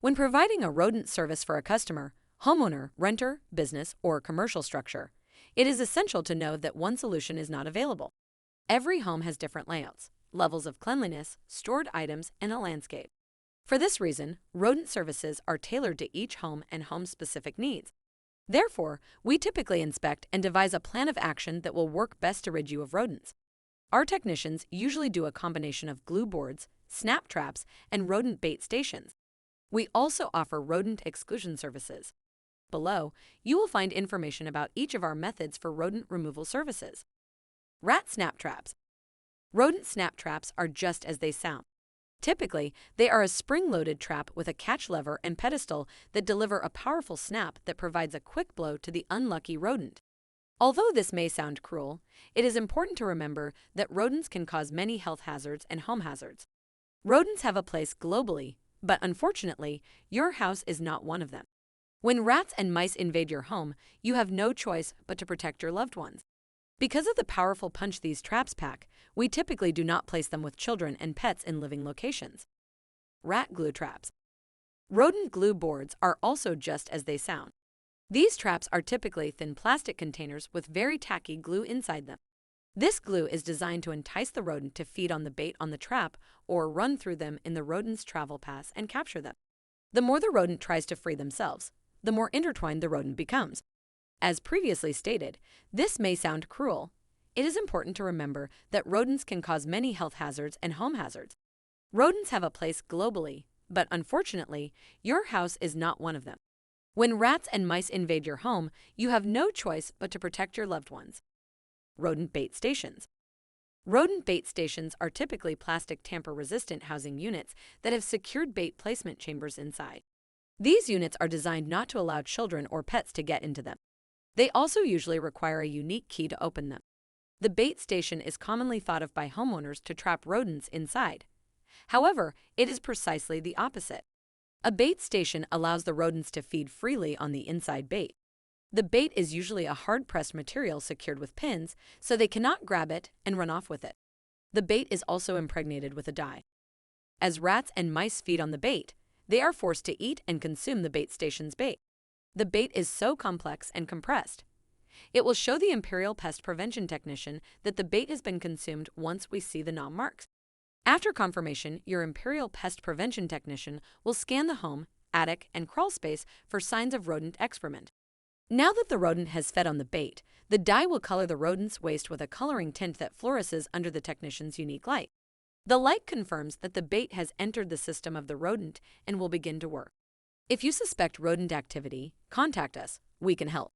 When providing a rodent service for a customer, homeowner, renter, business, or commercial structure, it is essential to know that one solution is not available. Every home has different layouts, levels of cleanliness, stored items, and a landscape. For this reason, rodent services are tailored to each home and home-specific needs. Therefore, we typically inspect and devise a plan of action that will work best to rid you of rodents. Our technicians usually do a combination of glue boards, snap traps, and rodent bait stations. We also offer rodent exclusion services. Below, you will find information about each of our methods for rodent removal services. Rat snap traps. Rodent snap traps are just as they sound. Typically, they are a spring-loaded trap with a catch lever and pedestal that deliver a powerful snap that provides a quick blow to the unlucky rodent. Although this may sound cruel, it is important to remember that rodents can cause many health hazards and home hazards. Rodents have a place globally, but unfortunately, your house is not one of them. When rats and mice invade your home, you have no choice but to protect your loved ones. Because of the powerful punch these traps pack, we typically do not place them with children and pets in living locations. Rat glue traps. Rodent glue boards are also just as they sound. These traps are typically thin plastic containers with very tacky glue inside them. This glue is designed to entice the rodent to feed on the bait on the trap or run through them in the rodent's travel paths and capture them. The more the rodent tries to free themselves, the more intertwined the rodent becomes. As previously stated, this may sound cruel. It is important to remember that rodents can cause many health hazards and home hazards. Rodents have a place globally, but unfortunately, your house is not one of them. When rats and mice invade your home, you have no choice but to protect your loved ones. Rodent bait stations. Rodent bait stations are typically plastic tamper-resistant housing units that have secured bait placement chambers inside. These units are designed not to allow children or pets to get into them. They also usually require a unique key to open them. The bait station is commonly thought of by homeowners to trap rodents inside. However, it is precisely the opposite. A bait station allows the rodents to feed freely on the inside bait. The bait is usually a hard-pressed material secured with pins, so they cannot grab it and run off with it. The bait is also impregnated with a dye. As rats and mice feed on the bait, they are forced to eat and consume the bait station's bait. The bait is so complex and compressed. It will show the Imperial pest prevention technician that the bait has been consumed once we see the nom marks. After confirmation, your Imperial pest prevention technician will scan the home, attic, and crawl space for signs of rodent excrement. Now that the rodent has fed on the bait, the dye will color the rodent's waste with a coloring tint that fluoresces under the technician's unique light. The light confirms that the bait has entered the system of the rodent and will begin to work. If you suspect rodent activity, contact us. We can help.